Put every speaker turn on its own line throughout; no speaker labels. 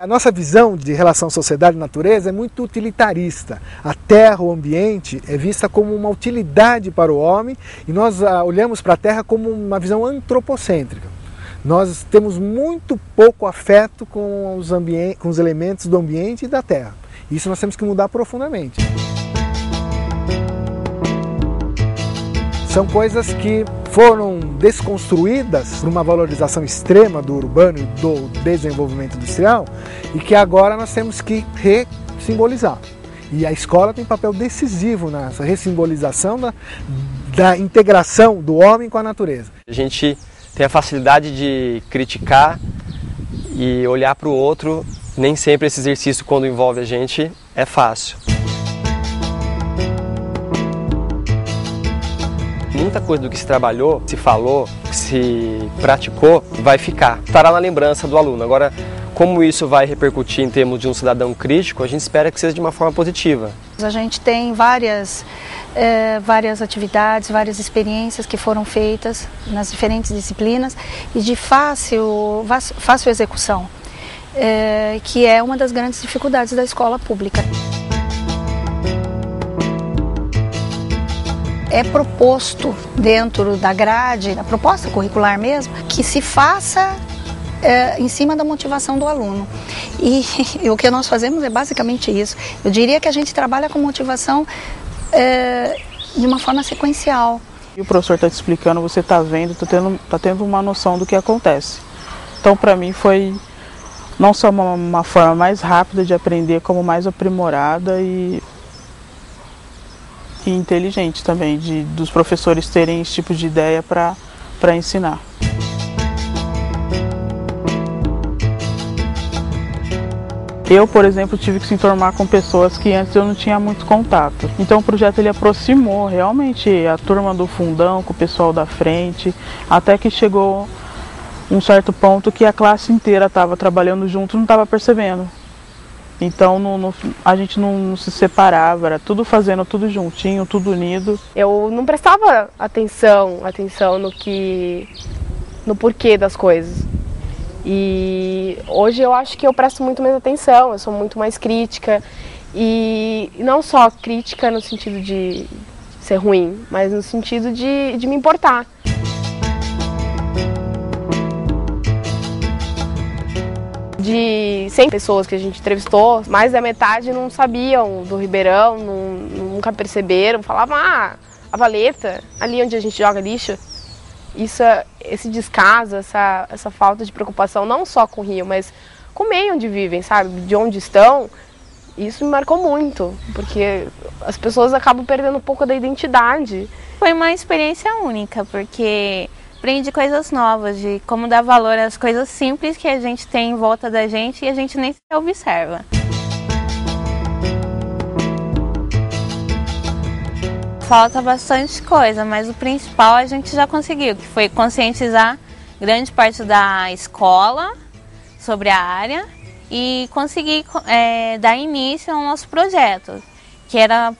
A nossa visão de relação sociedade e natureza é muito utilitarista. A terra, o ambiente, é vista como uma utilidade para o homem e nós olhamos para a terra como uma visão antropocêntrica. Nós temos muito pouco afeto com os elementos do ambiente e da terra. Isso nós temos que mudar profundamente. São coisas que foram desconstruídas por uma valorização extrema do urbano e do desenvolvimento industrial e que agora nós temos que ressimbolizar. E a escola tem papel decisivo nessa ressimbolização da integração do homem com a natureza.
A gente tem a facilidade de criticar e olhar para o outro. Nem sempre esse exercício, quando envolve a gente, é fácil. Muita coisa do que se trabalhou, se falou, que se praticou, vai ficar. Estará na lembrança do aluno. Agora, como isso vai repercutir em termos de um cidadão crítico, a gente espera que seja de uma forma positiva.
A gente tem várias atividades, várias experiências que foram feitas nas diferentes disciplinas e de fácil execução, que é uma das grandes dificuldades da escola pública. É proposto dentro da grade, da proposta curricular mesmo, que se faça em cima da motivação do aluno. E o que nós fazemos é basicamente isso. Eu diria que a gente trabalha com motivação de uma forma sequencial.
E o professor está te explicando, você está vendo, está tendo uma noção do que acontece. Então, para mim, foi não só uma forma mais rápida de aprender, como mais aprimorada e inteligente também, dos professores terem esse tipo de ideia para ensinar. Eu, por exemplo, tive que se enturmar com pessoas que antes eu não tinha muito contato. Então o projeto ele aproximou realmente a turma do fundão com o pessoal da frente, até que chegou um certo ponto que a classe inteira estava trabalhando junto e não estava percebendo. Então a gente não se separava, era tudo fazendo tudo juntinho, tudo unido.
Eu não prestava atenção no porquê das coisas. E hoje eu acho que eu presto muito mais atenção, eu sou muito mais crítica. E não só crítica no sentido de ser ruim, mas no sentido de me importar. De 100 pessoas que a gente entrevistou, mais da metade não sabiam do Ribeirão, nunca perceberam, falavam, a valeta, ali onde a gente joga lixo. Esse descaso, essa falta de preocupação, não só com o Rio, mas com o meio onde vivem, sabe? De onde estão, isso me marcou muito, porque as pessoas acabam perdendo um pouco da identidade.
Foi uma experiência única, porque aprendi coisas novas, de como dar valor às coisas simples que a gente tem em volta da gente e a gente nem se observa. Falta bastante coisa, mas o principal a gente já conseguiu, que foi conscientizar grande parte da escola sobre a área e conseguir dar início ao nosso projeto, que era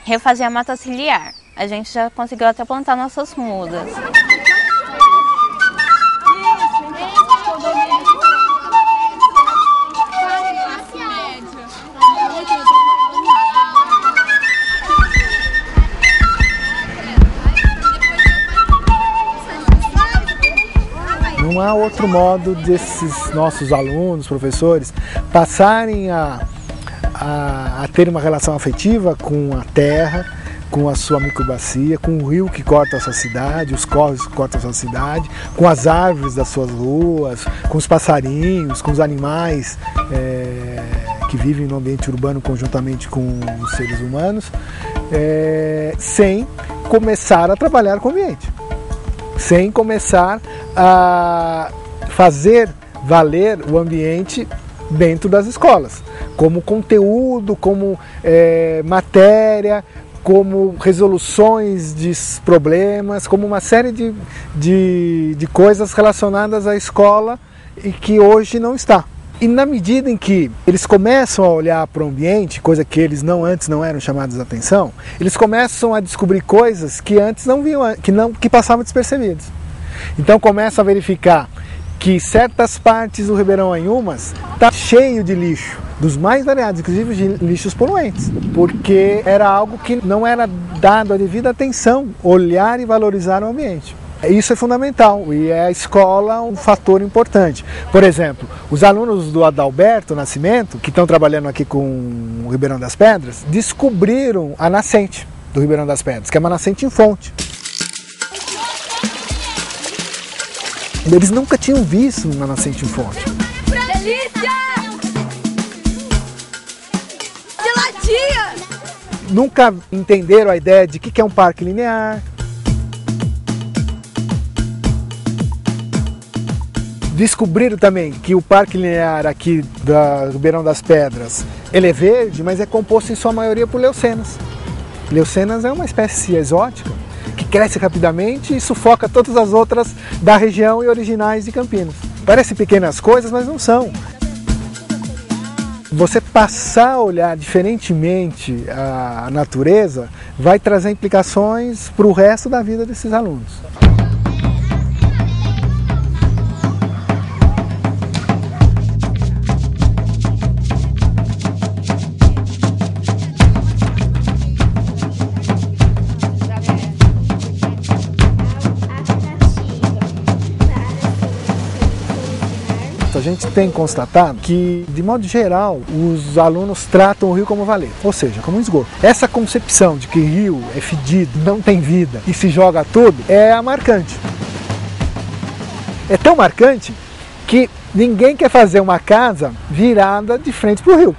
refazer a mata ciliar. A gente já conseguiu até plantar nossas mudas.
Não há outro modo desses nossos alunos, professores, passarem a ter uma relação afetiva com a terra, com a sua microbacia, com o rio que corta a sua cidade, os córregos que cortam a sua cidade, com as árvores das suas ruas, com os passarinhos, com os animais que vivem no ambiente urbano conjuntamente com os seres humanos, sem começar a trabalhar com o ambiente, sem começar a fazer valer o ambiente dentro das escolas, como conteúdo, como matéria, como resoluções de problemas, como uma série de coisas relacionadas à escola e que hoje não está. E na medida em que eles começam a olhar para o ambiente, coisa que eles antes não eram chamados de atenção, eles começam a descobrir coisas que antes não viam, que passavam despercebidas. Então começam a verificar que certas partes do Ribeirão Anhumas está cheio de lixo, dos mais variados, inclusive de lixos poluentes, porque era algo que não era dado a devida atenção, olhar e valorizar o ambiente. Isso é fundamental e é a escola um fator importante. Por exemplo, os alunos do Adalberto Nascimento, que estão trabalhando aqui com o Ribeirão das Pedras, descobriram a nascente do Ribeirão das Pedras, que é uma nascente em fonte. Eles nunca tinham visto uma nascente em fonte.
Delícia! Geladinha!
Nunca entenderam a ideia de que é um parque linear. Descobriram também que o parque linear aqui do Ribeirão das Pedras, ele é verde, mas é composto em sua maioria por leucenas. Leucenas é uma espécie exótica que cresce rapidamente e sufoca todas as outras da região e originais de Campinas. Parecem pequenas coisas, mas não são. Você passar a olhar diferentemente a natureza vai trazer implicações para o resto da vida desses alunos. A gente tem constatado que, de modo geral, os alunos tratam o rio como valeta, ou seja, como um esgoto. Essa concepção de que rio é fedido, não tem vida e se joga tudo é a marcante. É tão marcante que ninguém quer fazer uma casa virada de frente para o rio.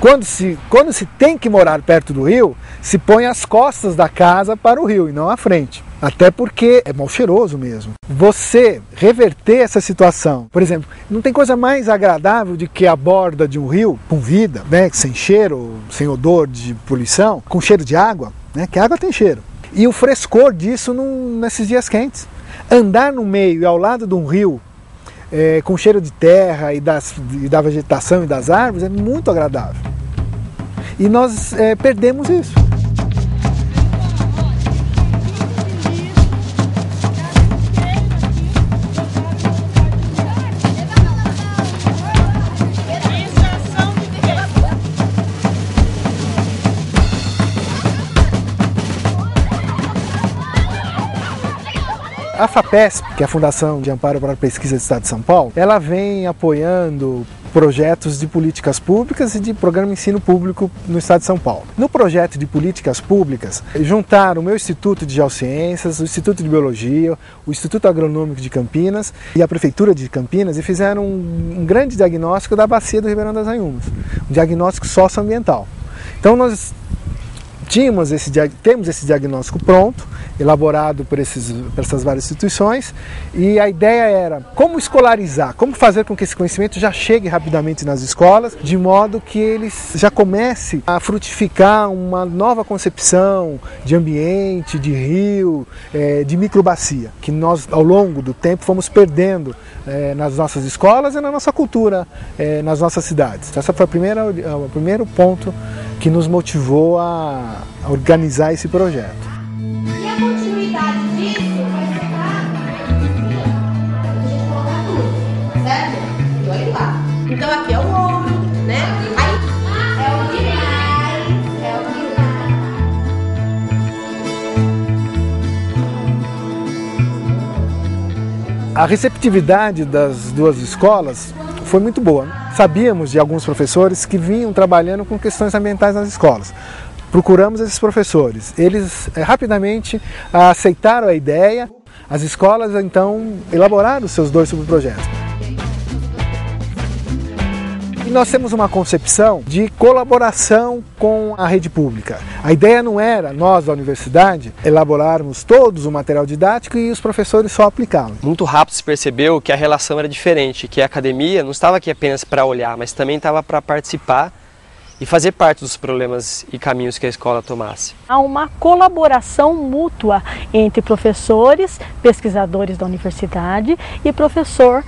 Quando se tem que morar perto do rio, se põe as costas da casa para o rio e não à frente. Até porque é mal cheiroso mesmo. Você reverter essa situação, por exemplo, não tem coisa mais agradável do que a borda de um rio com vida, né, sem cheiro, sem odor de poluição, com cheiro de água, né, que a água tem cheiro. E o frescor disso nesses dias quentes. Andar no meio e ao lado de um rio com cheiro de terra e da vegetação e das árvores é muito agradável. E nós perdemos isso. A FAPESP, que é a Fundação de Amparo para a Pesquisa do Estado de São Paulo, ela vem apoiando projetos de políticas públicas e de programa de ensino público no Estado de São Paulo. No projeto de políticas públicas, juntaram o meu Instituto de Geociências, o Instituto de Biologia, o Instituto Agronômico de Campinas e a Prefeitura de Campinas e fizeram um grande diagnóstico da bacia do Ribeirão das Anhumas, um diagnóstico socioambiental. Então nós temos esse diagnóstico pronto, elaborado por essas várias instituições, e a ideia era como escolarizar, como fazer com que esse conhecimento já chegue rapidamente nas escolas, de modo que eles já comecem a frutificar uma nova concepção de ambiente, de rio, de microbacia, que nós ao longo do tempo fomos perdendo nas nossas escolas e na nossa cultura, nas nossas cidades. Esse foi o primeiro ponto que nos motivou a organizar esse projeto.
E a continuidade disso vai ficar a gente colocar tudo, certo? E olha lá. Então aqui é o ouro, né? Aí é o demais, é o demais.
A receptividade das duas escolas foi muito boa. Sabíamos de alguns professores que vinham trabalhando com questões ambientais nas escolas. Procuramos esses professores. Eles rapidamente aceitaram a ideia. As escolas, então, elaboraram os seus 2 subprojetos. E nós temos uma concepção de colaboração com a rede pública. A ideia não era, nós da universidade, elaborarmos todos o material didático e os professores só aplicavam.
Muito rápido se percebeu que a relação era diferente, que a academia não estava aqui apenas para olhar, mas também estava para participar e fazer parte dos problemas e caminhos que a escola tomasse.
Há uma colaboração mútua entre professores, pesquisadores da universidade e professor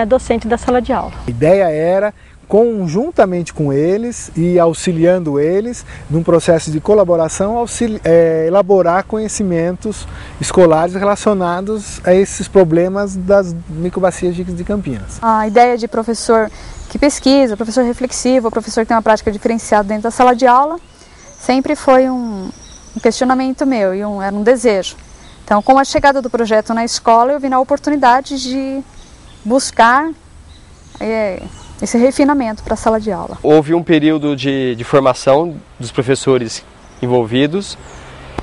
docente da sala de aula.
A ideia era, conjuntamente com eles e auxiliando eles, num processo de colaboração, elaborar conhecimentos escolares relacionados a esses problemas das microbacias de Campinas.
A ideia de professor que pesquisa, professor reflexivo, professor que tem uma prática diferenciada dentro da sala de aula, sempre foi um questionamento meu e era um desejo. Então, com a chegada do projeto na escola, eu vi na oportunidade de buscar esse refinamento para a sala de aula.
Houve um período de formação dos professores envolvidos.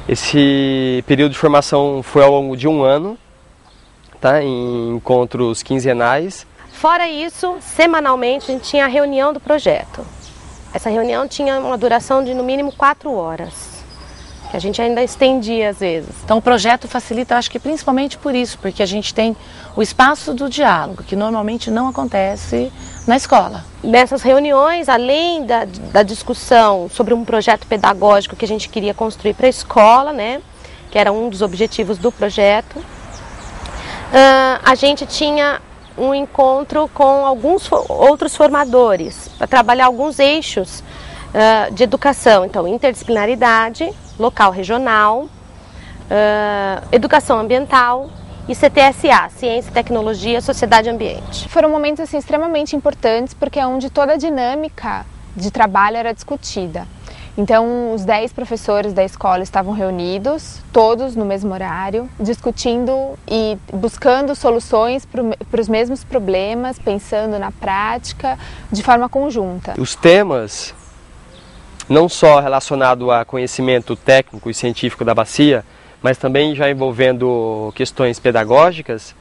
Esse período de formação foi ao longo de um ano, tá? Em encontros quinzenais.
Fora isso, semanalmente a gente tinha a reunião do projeto. Essa reunião tinha uma duração de no mínimo 4 horas. Que a gente ainda estendia às vezes.
Então o projeto facilita, acho que principalmente por isso, porque a gente tem o espaço do diálogo, que normalmente não acontece na escola.
Nessas reuniões, além da discussão sobre um projeto pedagógico que a gente queria construir para a escola, né, que era um dos objetivos do projeto, a gente tinha um encontro com alguns outros formadores, para trabalhar alguns eixos de educação, então interdisciplinaridade, local regional, educação ambiental e CTSA, Ciência, Tecnologia, Sociedade e Ambiente.
Foram momentos assim, extremamente importantes porque é onde toda a dinâmica de trabalho era discutida. Então os 10 professores da escola estavam reunidos, todos no mesmo horário, discutindo e buscando soluções para os mesmos problemas, pensando na prática de forma conjunta.
Os temas, não só relacionado a conhecimento técnico e científico da bacia, mas também já envolvendo questões pedagógicas,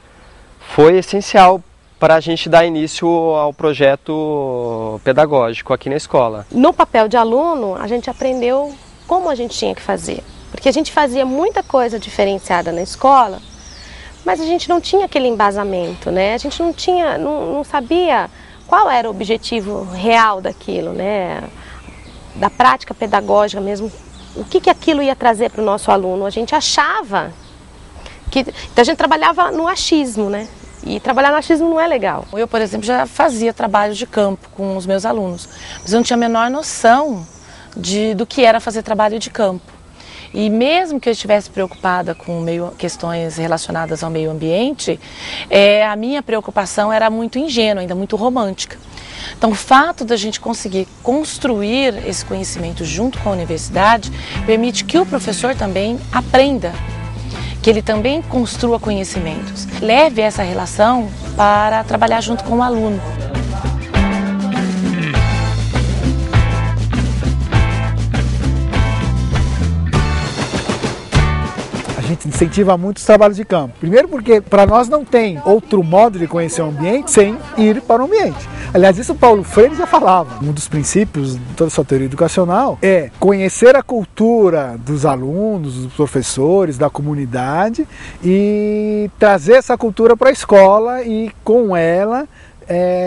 foi essencial para a gente dar início ao projeto pedagógico aqui na escola.
No papel de aluno, a gente aprendeu como a gente tinha que fazer, porque a gente fazia muita coisa diferenciada na escola, mas a gente não tinha aquele embasamento, né? A gente não sabia qual era o objetivo real daquilo, né? Da prática pedagógica mesmo, o que aquilo ia trazer para o nosso aluno. A gente achava que... Então a gente trabalhava no achismo, né? E trabalhar no achismo não é legal.
Eu, por exemplo, já fazia trabalho de campo com os meus alunos, mas eu não tinha a menor noção do que era fazer trabalho de campo. E mesmo que eu estivesse preocupada com questões relacionadas ao meio ambiente, a minha preocupação era muito ingênua, ainda muito romântica. Então o fato da gente conseguir construir esse conhecimento junto com a universidade permite que o professor também aprenda, que ele também construa conhecimentos, leve essa relação para trabalhar junto com o aluno.
A gente incentiva muito os trabalhos de campo. Primeiro porque para nós não tem outro modo de conhecer o ambiente sem ir para o ambiente. Aliás, isso o Paulo Freire já falava. Um dos princípios de toda a sua teoria educacional é conhecer a cultura dos alunos, dos professores, da comunidade e trazer essa cultura para a escola e com ela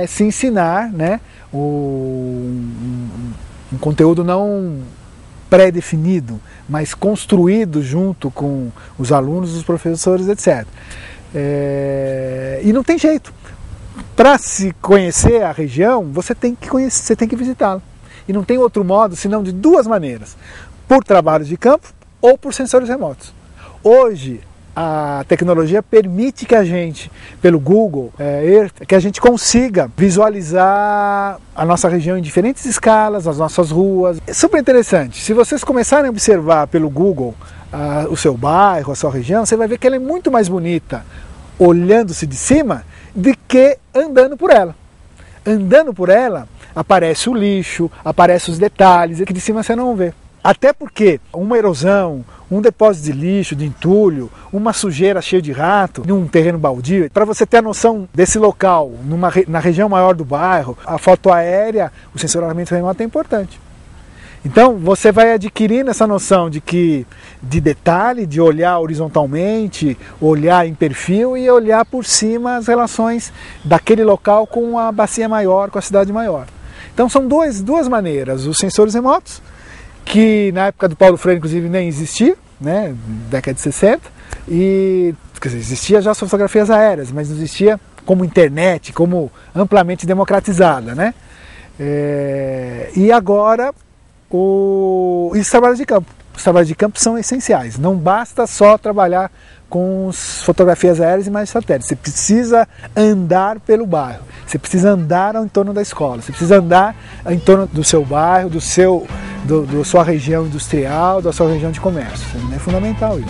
se ensinar, né, um conteúdo não pré-definido, mas construído junto com os alunos, os professores, etc. E não tem jeito. Para se conhecer a região, você tem que visitá-la. E não tem outro modo, senão de duas maneiras. Por trabalhos de campo ou por sensores remotos. Hoje, a tecnologia permite que a gente, pelo Google Earth, que a gente consiga visualizar a nossa região em diferentes escalas, as nossas ruas. É super interessante. Se vocês começarem a observar pelo Google o seu bairro, a sua região, você vai ver que ela é muito mais bonita olhando-se de cima do que andando por ela. Andando por ela, aparece o lixo, aparecem os detalhes que de cima você não vê. Até porque uma erosão, um depósito de lixo, de entulho, uma sujeira cheia de rato, num terreno baldio, para você ter a noção desse local, na região maior do bairro, a foto aérea, o sensoramento remoto é importante. Então você vai adquirindo essa noção de detalhe, de olhar horizontalmente, olhar em perfil e olhar por cima as relações daquele local com a bacia maior, com a cidade maior. Então são duas maneiras, os sensores remotos, que na época do Paulo Freire inclusive nem existia, né, década de 60, quer dizer, existia já as fotografias aéreas, mas não existia como internet, como amplamente democratizada, né? E agora, os trabalhos de campo. Os trabalhos de campo são essenciais. Não basta só trabalhar com fotografias aéreas e imagens satélites. Você precisa andar pelo bairro. Você precisa andar ao entorno da escola. Você precisa andar em torno do seu bairro, da sua região industrial, da sua região de comércio. É fundamental isso.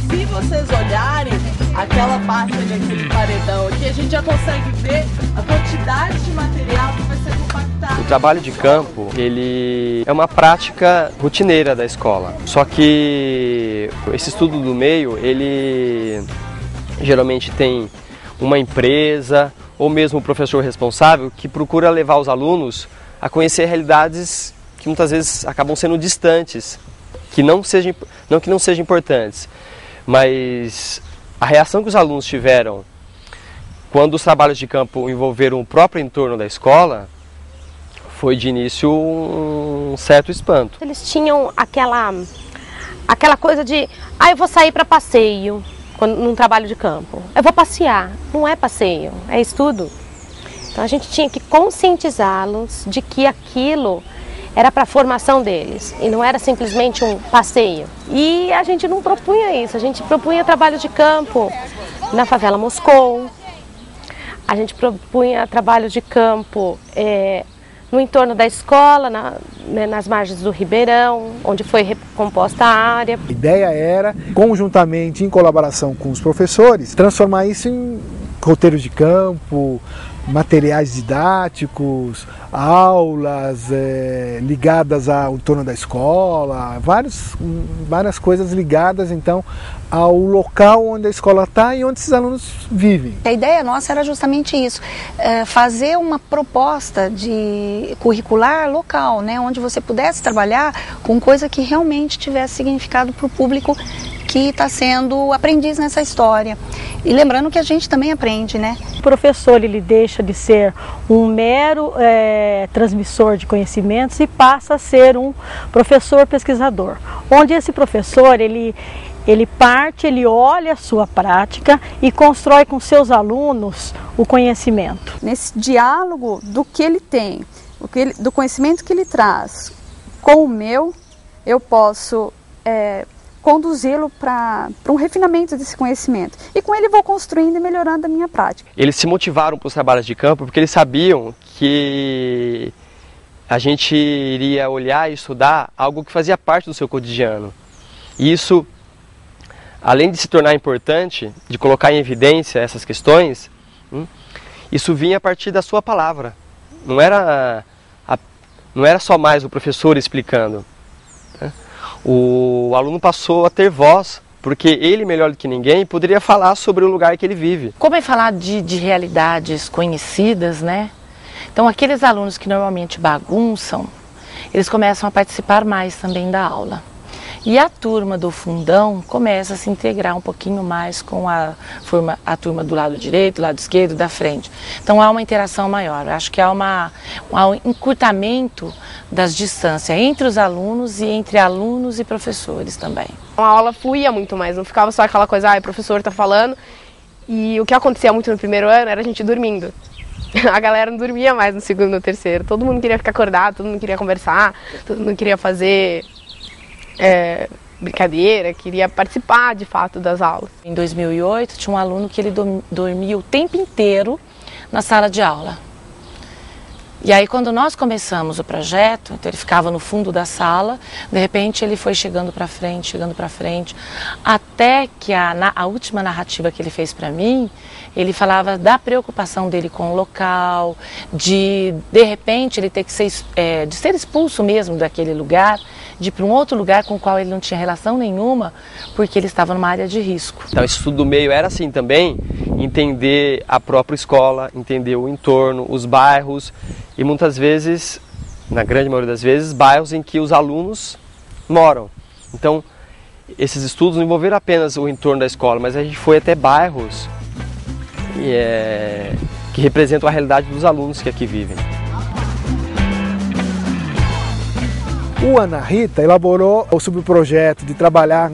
Se vocês olharem aquela parte ali, aquele paredão aqui, a gente já consegue ver a quantidade de material que vai ser compactado.
O trabalho de campo, ele é uma prática rotineira da escola. Só que esse estudo do meio, ele geralmente tem uma empresa ou mesmo o professor responsável que procura levar os alunos a conhecer realidades que muitas vezes acabam sendo distantes, não que não sejam importantes, mas a reação que os alunos tiveram quando os trabalhos de campo envolveram o próprio entorno da escola foi de início um certo espanto.
Eles tinham aquela coisa de, eu vou sair para passeio num trabalho de campo. Eu vou passear. Não é passeio, é estudo. Então a gente tinha que conscientizá-los de que aquilo era para a formação deles e não era simplesmente um passeio. E a gente não propunha isso, a gente propunha trabalho de campo na favela Moscou, a gente propunha trabalho de campo no entorno da escola, nas margens do Ribeirão, onde foi recomposta a área.
A ideia era, conjuntamente, em colaboração com os professores, transformar isso em roteiros de campo, materiais didáticos, aulas ligadas ao entorno da escola, várias coisas ligadas então ao local onde a escola está e onde esses alunos vivem.
A ideia nossa era justamente isso, fazer uma proposta de curricular local, né, onde você pudesse trabalhar com coisa que realmente tivesse significado para o público que está sendo aprendiz nessa história. E lembrando que a gente também aprende, né?
O professor, ele deixa de ser um mero transmissor de conhecimentos e passa a ser um professor pesquisador, onde esse professor, ele olha a sua prática e constrói com seus alunos o conhecimento.
Nesse diálogo do que ele tem, do conhecimento que ele traz com o meu, eu posso conduzi-lo para um refinamento desse conhecimento. E com ele vou construindo e melhorando a minha prática.
Eles se motivaram para os trabalhos de campo porque eles sabiam que a gente iria olhar e estudar algo que fazia parte do seu cotidiano. E isso, além de se tornar importante, de colocar em evidência essas questões, isso vinha a partir da sua palavra. Não era só mais o professor explicando. O aluno passou a ter voz, porque ele, melhor do que ninguém, poderia falar sobre o lugar que ele vive.
Como é falar de realidades conhecidas, né? Então, aqueles alunos que normalmente bagunçam, eles começam a participar mais também da aula. E a turma do fundão começa a se integrar um pouquinho mais com a turma do lado direito, do lado esquerdo, da frente. Então há uma interação maior. Eu acho que há um encurtamento das distâncias entre os alunos e entre alunos e professores também.
A aula fluía muito mais, não ficava só aquela coisa, o professor está falando. E o que acontecia muito no primeiro ano era a gente dormindo. A galera não dormia mais no segundo ou terceiro. Todo mundo queria ficar acordado, todo mundo queria conversar, todo mundo queria fazer brincadeira, queria participar de fato das aulas.
Em 2008 tinha um aluno que ele dormia o tempo inteiro na sala de aula. E aí quando nós começamos o projeto, então ele ficava no fundo da sala, de repente ele foi chegando para frente, até que a última narrativa que ele fez para mim, ele falava da preocupação dele com o local, de repente ele ter que ser, de ser expulso mesmo daquele lugar, de ir para um outro lugar com o qual ele não tinha relação nenhuma, porque ele estava numa área de risco.
Então esse estudo do meio era assim também, entender a própria escola, entender o entorno, os bairros e muitas vezes, na grande maioria das vezes, bairros em que os alunos moram. Então esses estudos não envolveram apenas o entorno da escola, mas a gente foi até bairros que representam a realidade dos alunos que aqui vivem.
O Ana Rita elaborou o subprojeto de trabalhar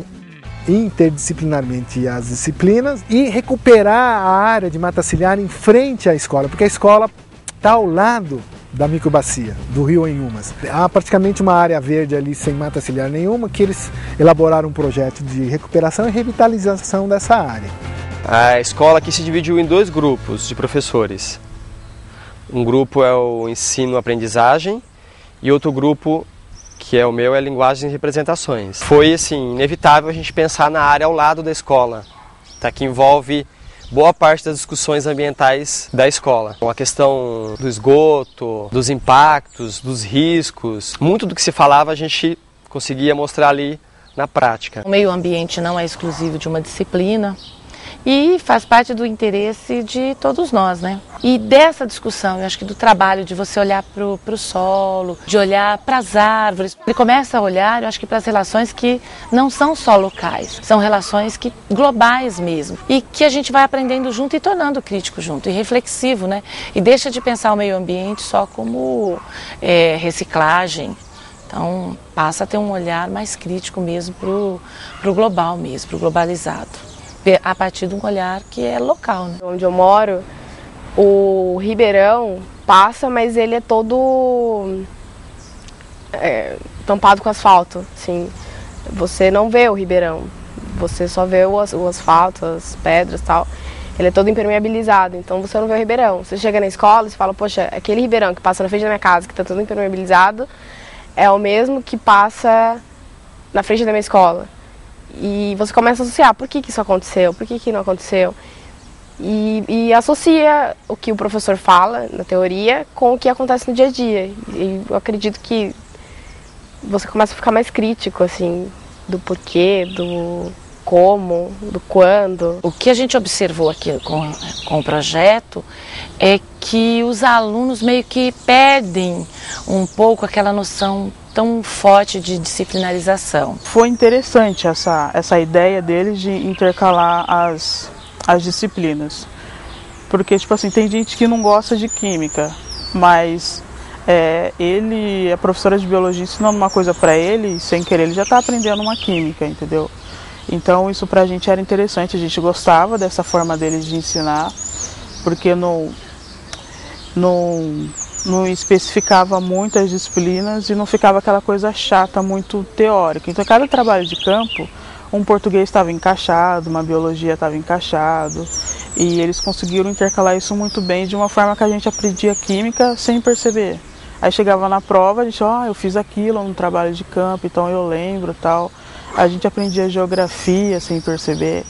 interdisciplinarmente as disciplinas e recuperar a área de mata ciliar em frente à escola, porque a escola está ao lado da microbacia, do rio Inhumas. Há praticamente uma área verde ali sem mata ciliar nenhuma, que eles elaboraram um projeto de recuperação e revitalização dessa área.
A escola aqui se dividiu em 2 grupos de professores. Um grupo é o ensino-aprendizagem e outro grupo, que é o meu, é linguagem e representações. Foi assim, inevitável a gente pensar na área ao lado da escola, tá? Que envolve boa parte das discussões ambientais da escola. A questão do esgoto, dos impactos, dos riscos, muito do que se falava a gente conseguia mostrar ali na prática.
O meio ambiente não é exclusivo de uma disciplina e faz parte do interesse de todos nós, né? E dessa discussão, eu acho que do trabalho de você olhar para o solo, de olhar para as árvores, ele começa a olhar, eu acho que para as relações que não são só locais, são relações que globais mesmo, e que a gente vai aprendendo junto e tornando crítico junto, e reflexivo, né? E deixa de pensar o meio ambiente só como reciclagem. Então passa a ter um olhar mais crítico mesmo para o global mesmo, para o globalizado, a partir de um olhar que é local, né?
Onde eu moro, o ribeirão passa, mas ele é todo tampado com asfalto, assim. Você não vê o ribeirão, você só vê o asfalto, as pedras e tal. Ele é todo impermeabilizado, então você não vê o ribeirão. Você chega na escola e fala, poxa, aquele ribeirão que passa na frente da minha casa, que está todo impermeabilizado, é o mesmo que passa na frente da minha escola. E você começa a associar, por que isso aconteceu, por que não aconteceu? E associa o que o professor fala na teoria com o que acontece no dia a dia. E eu acredito que você começa a ficar mais crítico, assim, do porquê, do como, do quando.
O que a gente observou aqui com o projeto é que os alunos meio que perdem um pouco aquela noção tão forte de disciplinarização.
Foi interessante essa ideia deles de intercalar as disciplinas, porque tipo assim, tem gente que não gosta de química, mas a professora de biologia ensinando uma coisa para ele, sem querer ele já está aprendendo uma química, entendeu? Então isso pra gente era interessante, a gente gostava dessa forma deles de ensinar, porque não especificava muitas disciplinas e não ficava aquela coisa chata, muito teórica. Então cada trabalho de campo, um português estava encaixado, uma biologia estava encaixado, e eles conseguiram intercalar isso muito bem, de uma forma que a gente aprendia química sem perceber. Aí chegava na prova, a gente, eu fiz aquilo no trabalho de campo, então eu lembro, tal. A gente aprendia geografia sem perceber.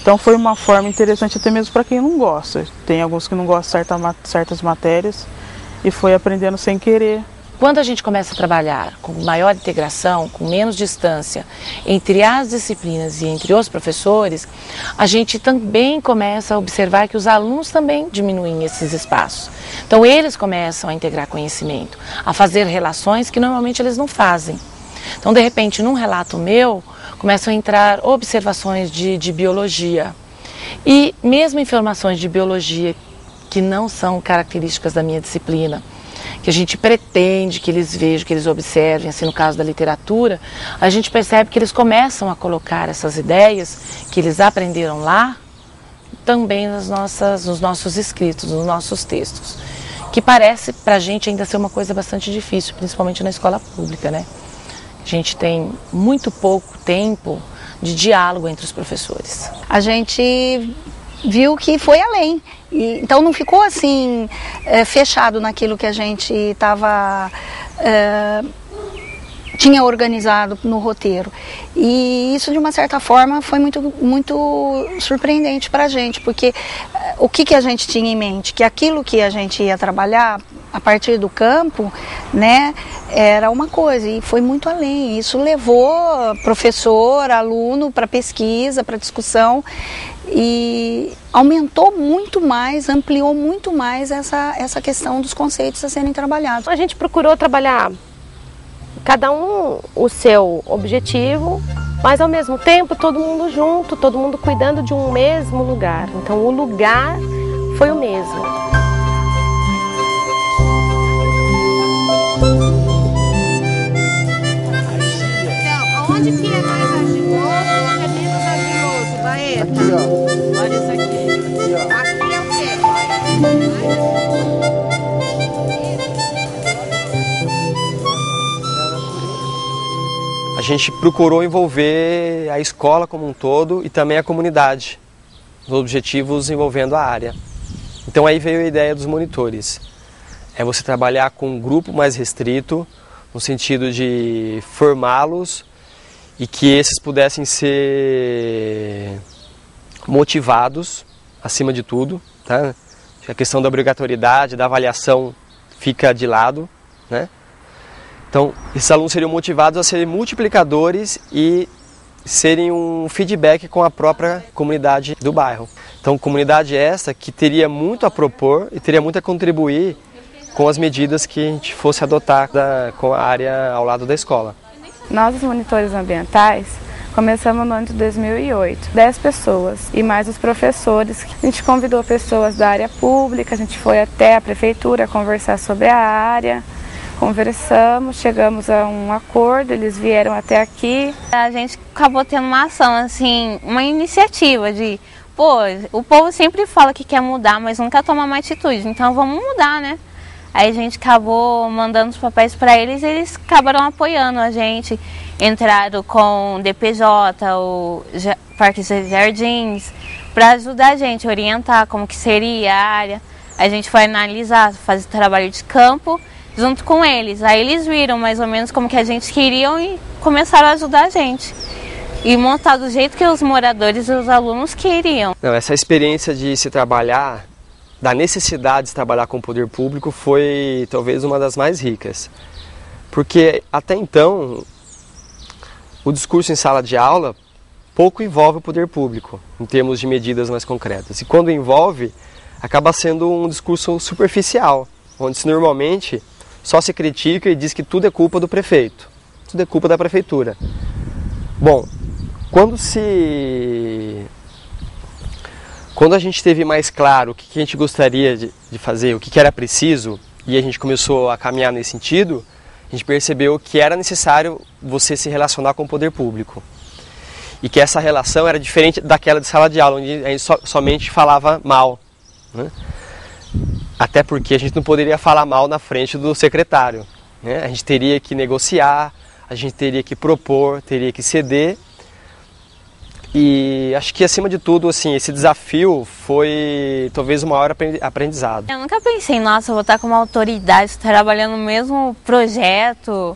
Então foi uma forma interessante até mesmo para quem não gosta. Tem alguns que não gostam de certas matérias e foi aprendendo sem querer.
Quando a gente começa a trabalhar com maior integração, com menos distância entre as disciplinas e entre os professores, a gente também começa a observar que os alunos também diminuem esses espaços. Então eles começam a integrar conhecimento, a fazer relações que normalmente eles não fazem. Então, de repente, num relato meu, começam a entrar observações de biologia e mesmo informações de biologia que não são características da minha disciplina, que a gente pretende que eles vejam, que eles observem, assim no caso da literatura, a gente percebe que eles começam a colocar essas ideias que eles aprenderam lá, também nos nossos escritos, nos nossos textos, que parece pra gente ainda ser uma coisa bastante difícil, principalmente na escola pública, né? A gente tem muito pouco tempo de diálogo entre os professores.
A gente viu que foi além. Então não ficou assim fechado naquilo que a gente tinha organizado no roteiro. E isso, de uma certa forma, foi muito surpreendente para a gente, porque o que a gente tinha em mente? Que aquilo que a gente ia trabalhar a partir do campo, né, era uma coisa, e foi muito além. Isso levou professor, aluno para pesquisa, para discussão, e aumentou muito mais, ampliou muito mais essa questão dos conceitos a serem trabalhados.
A gente procurou trabalhar cada um o seu objetivo, mas ao mesmo tempo todo mundo junto, todo mundo cuidando de um mesmo lugar. Então o lugar foi o mesmo. Então, onde que é mais argiloso, onde é menos
ó.
Olha isso aqui. Aqui é o quê?
A gente procurou envolver a escola como um todo e também a comunidade, nos objetivos envolvendo a área. Então aí veio a ideia dos monitores. É você trabalhar com um grupo mais restrito, no sentido de formá-los e que esses pudessem ser motivados, acima de tudo. Tá? A questão da obrigatoriedade, da avaliação fica de lado, né? Então, esses alunos seriam motivados a serem multiplicadores e serem um feedback com a própria comunidade do bairro. Então, comunidade essa que teria muito a propor e teria muito a contribuir com as medidas que a gente fosse adotar com a área ao lado da escola.
Nós, os monitores ambientais, começamos no ano de 2008, 10 pessoas e mais os professores. A gente convidou pessoas da área pública, a gente foi até a prefeitura conversar sobre a área. Conversamos, chegamos a um acordo, eles vieram até aqui.
A gente acabou tendo uma ação, assim, uma iniciativa de, pô, o povo sempre fala que quer mudar, mas nunca toma uma atitude, então vamos mudar, né? Aí a gente acabou mandando os papéis para eles e eles acabaram apoiando a gente. Entraram com o DPJ, o Parques e Jardins, para ajudar a gente, orientar como que seria a área. A gente foi analisar, fazer trabalho de campo junto com eles. Aí eles viram mais ou menos como que a gente queria e começaram a ajudar a gente. E montar do jeito que os moradores e os alunos queriam.
Não, essa experiência de se trabalhar, da necessidade de se trabalhar com o poder público foi talvez uma das mais ricas. Porque até então, o discurso em sala de aula pouco envolve o poder público, em termos de medidas mais concretas. E quando envolve, acaba sendo um discurso superficial, onde se normalmente só se critica e diz que tudo é culpa do prefeito, tudo é culpa da prefeitura. Bom, quando a gente teve mais claro o que a gente gostaria de fazer, o que era preciso, e a gente começou a caminhar nesse sentido, a gente percebeu que era necessário você se relacionar com o poder público. E que essa relação era diferente daquela de sala de aula, onde a gente somente falava mal, né? Até porque a gente não poderia falar mal na frente do secretário, né? A gente teria que negociar, a gente teria que propor, teria que ceder. E acho que, acima de tudo, assim, esse desafio foi talvez o maior aprendizado.
Eu nunca pensei, nossa, eu vou estar como autoridade, trabalhando no mesmo projeto.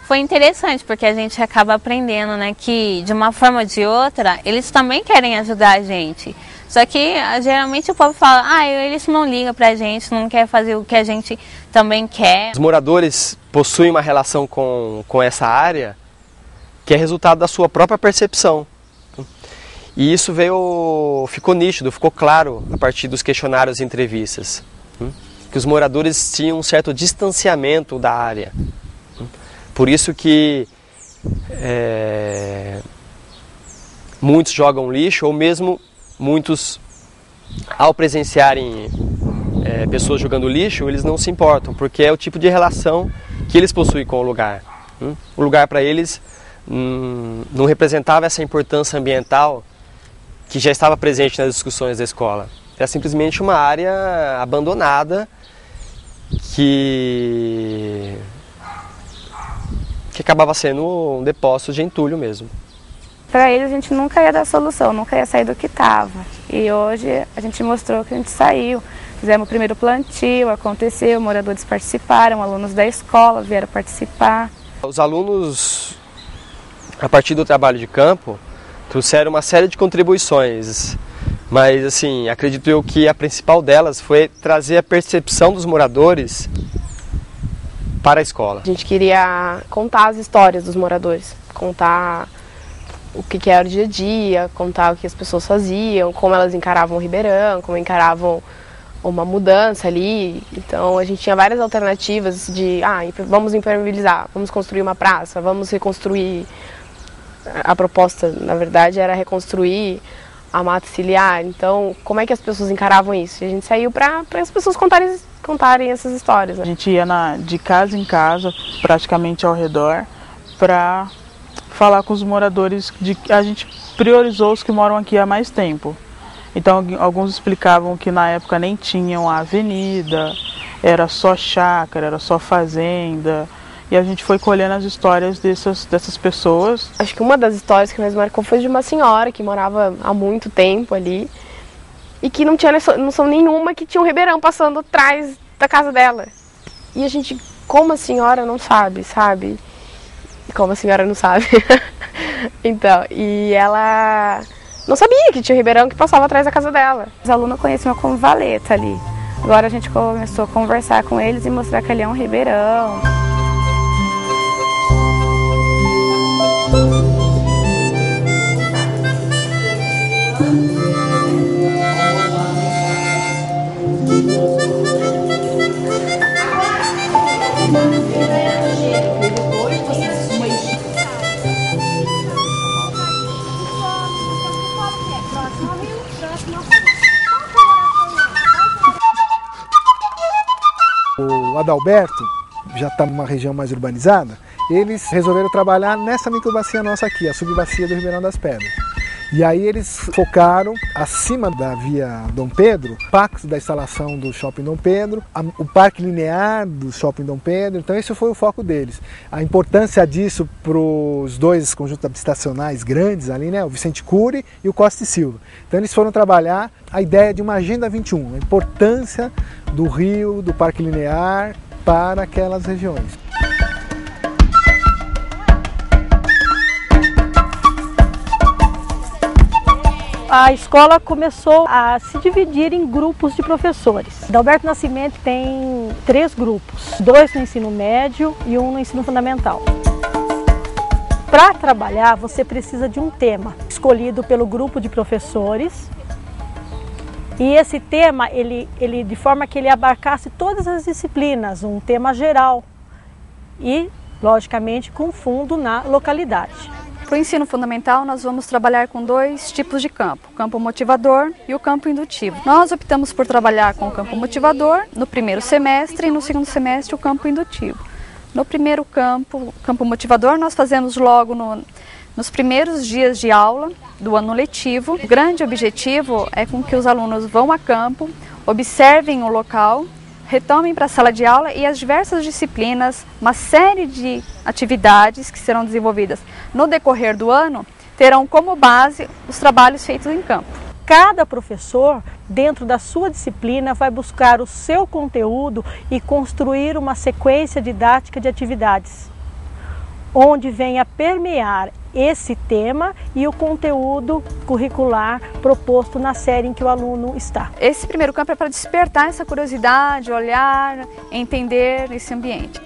Foi interessante, porque a gente acaba aprendendo, né, que de uma forma ou de outra, eles também querem ajudar a gente. Só que, geralmente, o povo fala, eles não ligam pra gente, não quer fazer o que a gente também quer.
Os moradores possuem uma relação com essa área que é resultado da sua própria percepção. E isso ficou nítido, ficou claro a partir dos questionários e entrevistas. Que os moradores tinham um certo distanciamento da área. Por isso que muitos jogam lixo, ou mesmo muitos, ao presenciarem pessoas jogando lixo, eles não se importam, porque é o tipo de relação que eles possuem com o lugar. O lugar para eles não representava essa importância ambiental que já estava presente nas discussões da escola. Era simplesmente uma área abandonada que acabava sendo um depósito de entulho mesmo.
Para eles a gente nunca ia dar solução, nunca ia sair do que estava. E hoje a gente mostrou que a gente saiu. Fizemos o primeiro plantio, aconteceu, moradores participaram, alunos da escola vieram participar.
Os alunos, a partir do trabalho de campo, trouxeram uma série de contribuições, mas assim, acredito eu que a principal delas foi trazer a percepção dos moradores para a escola.
A gente queria contar as histórias dos moradores, contar o que era o dia a dia, contar o que as pessoas faziam, como elas encaravam o Ribeirão, como encaravam uma mudança ali. Então a gente tinha várias alternativas de, vamos impermeabilizar, vamos construir uma praça, vamos reconstruir. A proposta, na verdade, era reconstruir a mata ciliar. Então, como é que as pessoas encaravam isso? E a gente saiu para as pessoas contarem essas histórias, né?
A gente ia de casa em casa, praticamente ao redor, para falar com os moradores. A gente priorizou os que moram aqui há mais tempo. Então alguns explicavam que na época nem tinham a avenida, era só chácara, era só fazenda. E a gente foi colhendo as histórias dessas pessoas.
Acho que uma das histórias que mais marcou foi de uma senhora que morava há muito tempo ali e que não tinha noção nenhuma que tinha um ribeirão passando atrás da casa dela. E a gente, como a senhora não sabe, sabe? Como a senhora não sabe. Então, e ela não sabia que tinha um ribeirão que passava atrás da casa dela.
Os alunos conheciam como valeta ali. Agora a gente começou a conversar com eles e mostrar que ali é um ribeirão.
O Adalberto já está numa região mais urbanizada, eles resolveram trabalhar nessa microbacia nossa aqui, a subbacia do Ribeirão das Pedras. E aí eles focaram acima da via Dom Pedro, parques da instalação do Shopping Dom Pedro, o parque linear do Shopping Dom Pedro, então esse foi o foco deles. A importância disso para os dois conjuntos habitacionais grandes ali, né, o Vicente Cury e o Costa e Silva. Então eles foram trabalhar a ideia de uma Agenda 21, a importância do rio, do parque linear para aquelas regiões.
A escola começou a se dividir em grupos de professores. Adalberto Nascimento tem 3 grupos, 2 no ensino médio e 1 no ensino fundamental. Para trabalhar, você precisa de um tema escolhido pelo grupo de professores. E esse tema, ele de forma que ele abarcasse todas as disciplinas, um tema geral e, logicamente, com fundo na localidade.
Para o ensino fundamental, nós vamos trabalhar com 2 tipos de campo, o campo motivador e o campo indutivo. Nós optamos por trabalhar com o campo motivador no primeiro semestre e no segundo semestre o campo indutivo. No primeiro campo, o campo motivador, nós fazemos logo nos primeiros dias de aula do ano letivo. O grande objetivo é com que os alunos vão a campo, observem o local, retomem para a sala de aula e as diversas disciplinas, uma série de atividades que serão desenvolvidas no decorrer do ano, terão como base os trabalhos feitos em campo.
Cada professor, dentro da sua disciplina, vai buscar o seu conteúdo e construir uma sequência didática de atividades, onde venha permear esse tema e o conteúdo curricular proposto na série em que o aluno está.
Esse primeiro campo é para despertar essa curiosidade, olhar, entender esse ambiente.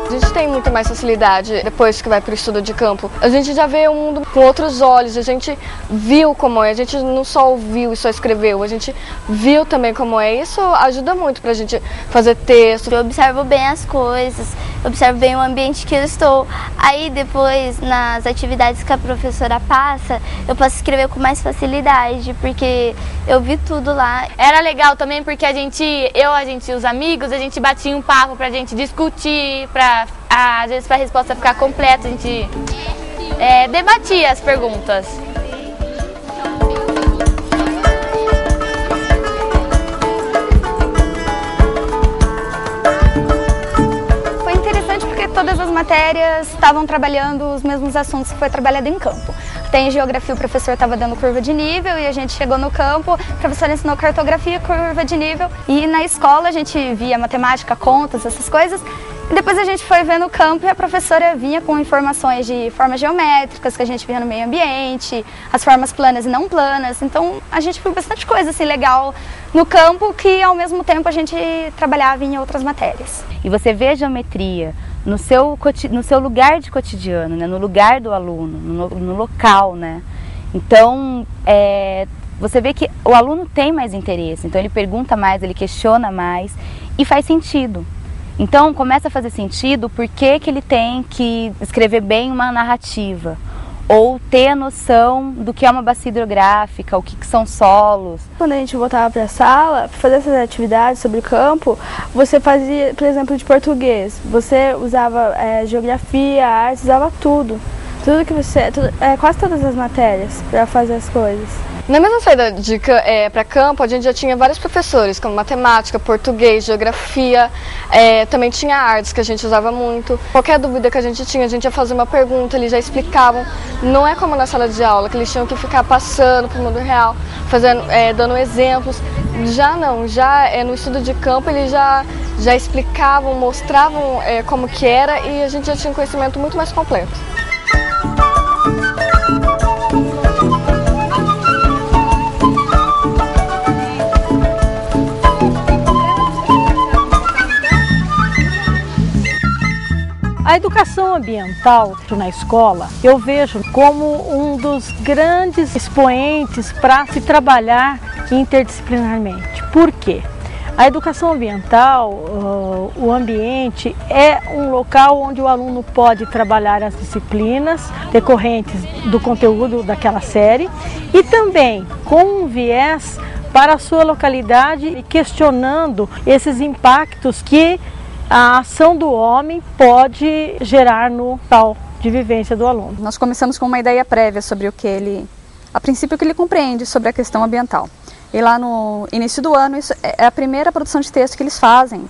A gente tem muito mais facilidade depois que vai para o estudo de campo. A gente já vê o mundo com outros olhos, a gente viu como é, a gente não só ouviu e só escreveu, a gente viu também como é. Isso ajuda muito para a gente fazer texto.
Eu observo bem as coisas, observo bem o ambiente que eu estou. Aí depois, nas atividades que a professora passa, eu posso escrever com mais facilidade, porque eu vi tudo lá.
Era legal também porque a gente, os amigos, a gente batia um papo pra gente discutir, às vezes para a resposta ficar completa, a gente debatia as perguntas.
Foi interessante porque todas as matérias estavam trabalhando os mesmos assuntos que foi trabalhado em campo. Tem geografia, o professor estava dando curva de nível e a gente chegou no campo, o professor ensinou cartografia, curva de nível. E na escola a gente via matemática, contas, essas coisas. E depois a gente foi ver no campo e a professora vinha com informações de formas geométricas que a gente via no meio ambiente, as formas planas e não planas. Então a gente viu bastante coisa assim legal no campo que ao mesmo tempo a gente trabalhava em outras matérias.
E você vê a geometria no seu lugar de cotidiano, né? No lugar do aluno, no local, né? Então você vê que o aluno tem mais interesse, então ele pergunta mais, ele questiona mais e faz sentido. Então começa a fazer sentido por que ele tem que escrever bem uma narrativa, ou ter a noção do que é uma bacia hidrográfica, o que são solos.
Quando a gente voltava para a sala, para fazer essas atividades sobre o campo, você fazia, por exemplo, de português, você usava geografia, artes, usava tudo. Tudo que você, quase todas as matérias para fazer as coisas.
Na mesma saída para campo, a gente já tinha vários professores, como matemática, português, geografia, também tinha artes que a gente usava muito. Qualquer dúvida que a gente tinha, a gente ia fazer uma pergunta, eles já explicavam. Não é como na sala de aula, que eles tinham que ficar passando para o mundo real, fazendo, dando exemplos. Já não, no estudo de campo eles já explicavam, mostravam como que era e a gente já tinha um conhecimento muito mais completo.
A educação ambiental na escola eu vejo como um dos grandes expoentes para se trabalhar interdisciplinarmente. Por quê? A educação ambiental, o ambiente, é um local onde o aluno pode trabalhar as disciplinas decorrentes do conteúdo daquela série e também com um viés para a sua localidade e questionando esses impactos que a ação do homem pode gerar no tal de vivência do aluno.
Nós começamos com uma ideia prévia sobre o que ele, a princípio, o que ele compreende sobre a questão ambiental. E lá no início do ano, isso é a primeira produção de texto que eles fazem.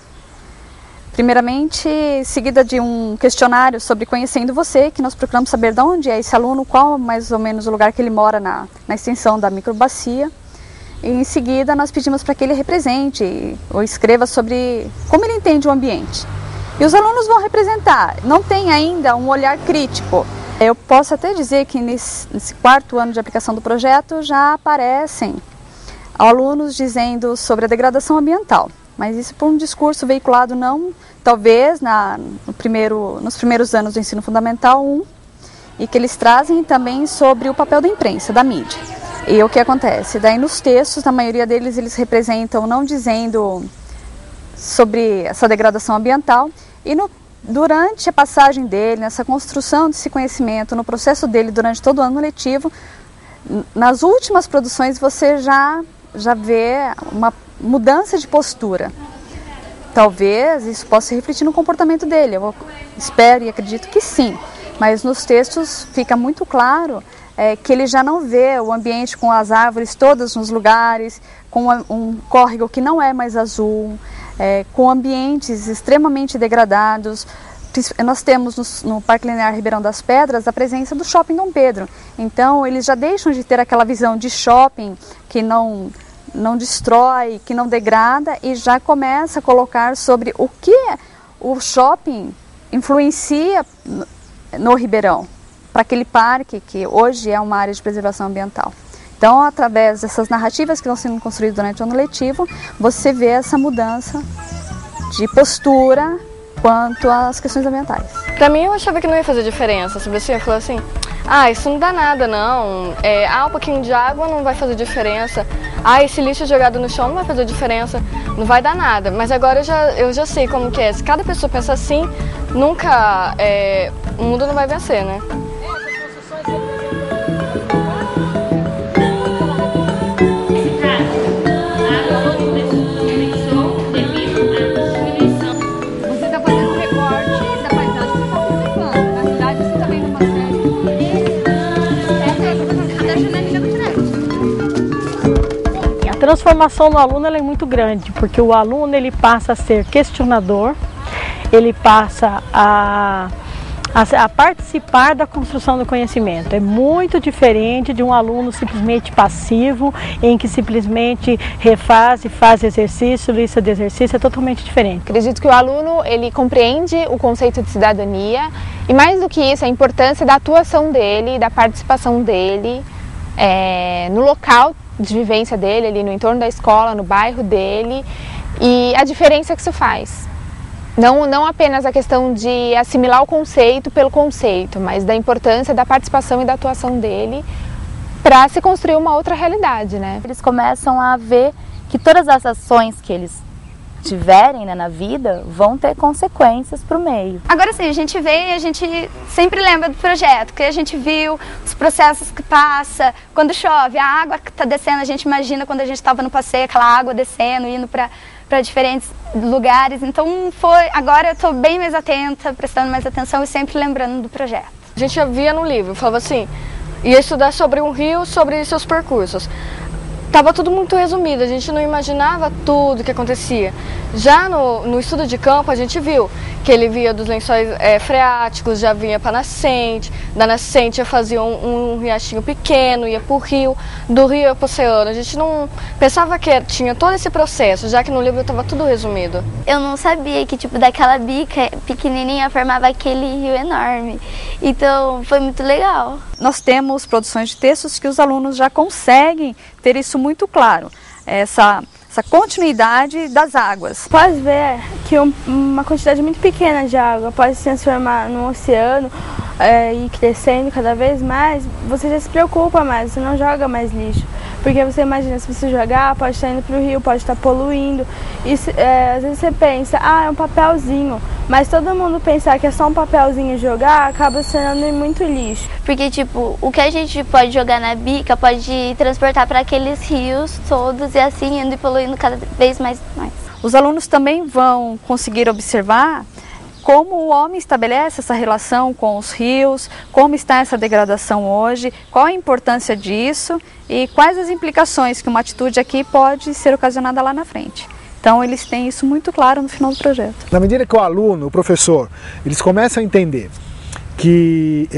Primeiramente, seguida de um questionário sobre conhecendo você, que nós procuramos saber de onde é esse aluno, qual mais ou menos o lugar que ele mora na extensão da microbacia. E em seguida nós pedimos para que ele represente ou escreva sobre como ele entende o ambiente. E os alunos vão representar, não tem ainda um olhar crítico. Eu posso até dizer que nesse 4º ano de aplicação do projeto já aparecem alunos dizendo sobre a degradação ambiental, mas isso por um discurso veiculado não, talvez nos primeiros anos do ensino fundamental 1, e que eles trazem também sobre o papel da imprensa, da mídia. E o que acontece? Daí nos textos, na maioria deles, eles representam não dizendo sobre essa degradação ambiental e durante a passagem dele, nessa construção desse conhecimento, no processo dele durante todo o ano letivo, nas últimas produções você já vê uma mudança de postura. Talvez isso possa se refletir no comportamento dele, eu espero e acredito que sim, mas nos textos fica muito claro que ele já não vê o ambiente com as árvores todas nos lugares, com um córrego que não é mais azul, com ambientes extremamente degradados. Nós temos no Parque Linear Ribeirão das Pedras a presença do Shopping Dom Pedro. Então eles já deixam de ter aquela visão de shopping que não destrói, que não degrada e já começa a colocar sobre o que o shopping influencia no Ribeirão, para aquele parque que hoje é uma área de preservação ambiental. Então, através dessas narrativas que estão sendo construídas durante o ano letivo, você vê essa mudança de postura quanto às questões ambientais.
Para mim, eu achava que não ia fazer diferença, sabe assim? Eu falei assim, isso não dá nada não, um pouquinho de água não vai fazer diferença, esse lixo jogado no chão não vai fazer diferença, não vai dar nada. Mas agora eu já sei como que é, se cada pessoa pensa assim, nunca, o mundo não vai vencer, né?
A transformação no aluno ela é muito grande, porque o aluno ele passa a ser questionador, ele passa a participar da construção do conhecimento. É muito diferente de um aluno simplesmente passivo, em que simplesmente refaz e faz exercício, lista de exercício, é totalmente diferente.
Acredito que o aluno ele compreende o conceito de cidadania e mais do que isso, a importância da atuação dele, da participação dele no local de vivência dele, ali no entorno da escola, no bairro dele, e a diferença que isso faz. Não apenas a questão de assimilar o conceito pelo conceito, mas da importância da participação e da atuação dele para se construir uma outra realidade, né?
Eles começam a ver que todas as ações que eles tiverem, né, na vida, vão ter consequências para o meio.
Agora sim, a gente vê e a gente sempre lembra do projeto, que a gente viu os processos que passa, quando chove, a água que está descendo, a gente imagina quando a gente estava no passeio, aquela água descendo, indo para diferentes lugares. Então agora eu estou bem mais atenta, prestando mais atenção e sempre lembrando do projeto.
A gente já via no livro, falava assim, ia estudar sobre um rio, sobre seus percursos. Estava tudo muito resumido, a gente não imaginava tudo o que acontecia. Já no estudo de campo a gente viu que ele via dos lençóis freáticos, já vinha para a nascente, da nascente já fazia um riachinho pequeno, ia para o rio, do rio ia para o oceano. A gente não pensava que tinha todo esse processo, já que no livro estava tudo resumido.
Eu não sabia que tipo daquela bica pequenininha formava aquele rio enorme, então foi muito legal.
Nós temos produções de textos que os alunos já conseguem ter isso muito claro, essa continuidade das águas.
Pode ver que uma quantidade muito pequena de água pode se transformar num oceano e crescendo cada vez mais, você já se preocupa mais, você não joga mais lixo. Porque você imagina, se você jogar, pode estar indo para o rio, pode estar poluindo. E às vezes você pensa, é um papelzinho. Mas todo mundo pensar que é só um papelzinho jogar, acaba sendo muito lixo.
Porque, tipo, o que a gente pode jogar na bica pode transportar para aqueles rios todos e assim indo e poluindo cada vez mais.
Os alunos também vão conseguir observar como o homem estabelece essa relação com os rios, como está essa degradação hoje, qual a importância disso e quais as implicações que uma atitude aqui pode ser ocasionada lá na frente. Então eles têm isso muito claro no final do projeto.
Na medida que o aluno, o professor, eles começam a entender que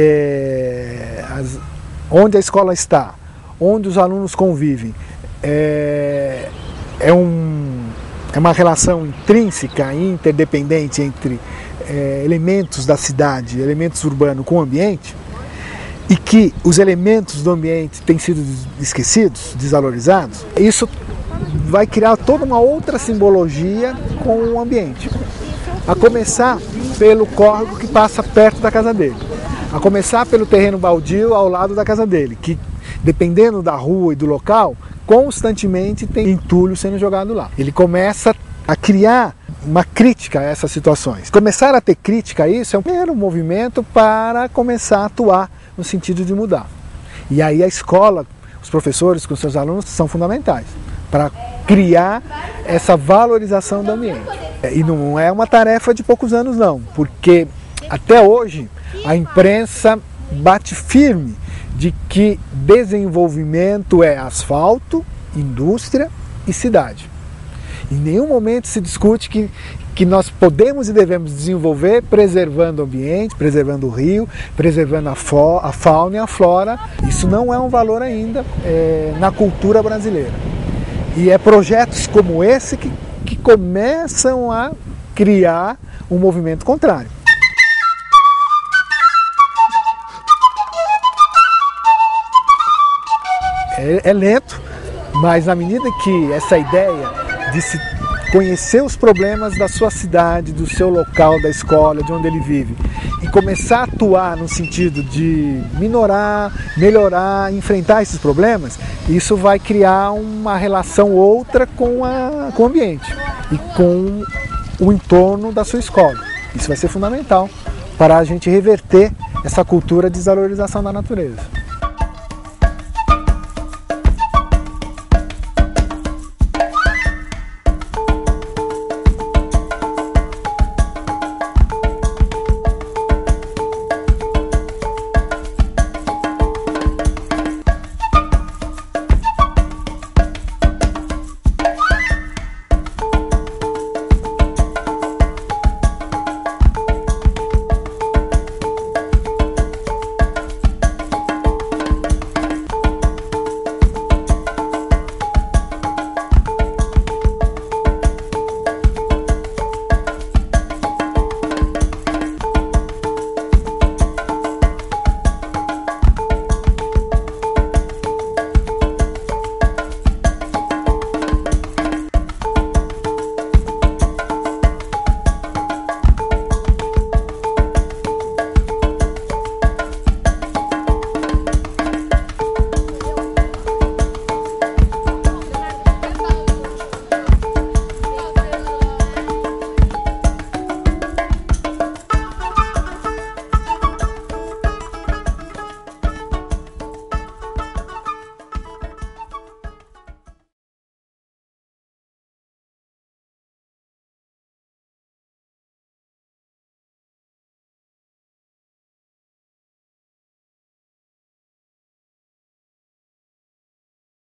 onde a escola está, onde os alunos convivem, é uma relação intrínseca e interdependente entre elementos da cidade, elementos urbanos com o ambiente, e que os elementos do ambiente têm sido esquecidos, desvalorizados, isso vai criar toda uma outra simbologia com o ambiente. A começar pelo córrego que passa perto da casa dele, a começar pelo terreno baldio ao lado da casa dele, que dependendo da rua e do local, constantemente tem entulho sendo jogado lá. Ele começa a criar uma crítica a essas situações. Começar a ter crítica a isso é o primeiro movimento para começar a atuar no sentido de mudar. E aí a escola, os professores com seus alunos são fundamentais para criar essa valorização do ambiente. E não é uma tarefa de poucos anos não, porque até hoje a imprensa bate firme de que desenvolvimento é asfalto, indústria e cidade. Em nenhum momento se discute que nós podemos e devemos desenvolver preservando o ambiente, preservando o rio, preservando a fauna e a flora. Isso não é um valor ainda na cultura brasileira. E é projetos como esse que começam a criar um movimento contrário. É lento, mas na medida que essa ideia de se conhecer os problemas da sua cidade, do seu local, da escola, de onde ele vive, e começar a atuar no sentido de minorar, melhorar, enfrentar esses problemas, isso vai criar uma relação outra com o ambiente e com o entorno da sua escola. Isso vai ser fundamental para a gente reverter essa cultura de desvalorização da natureza.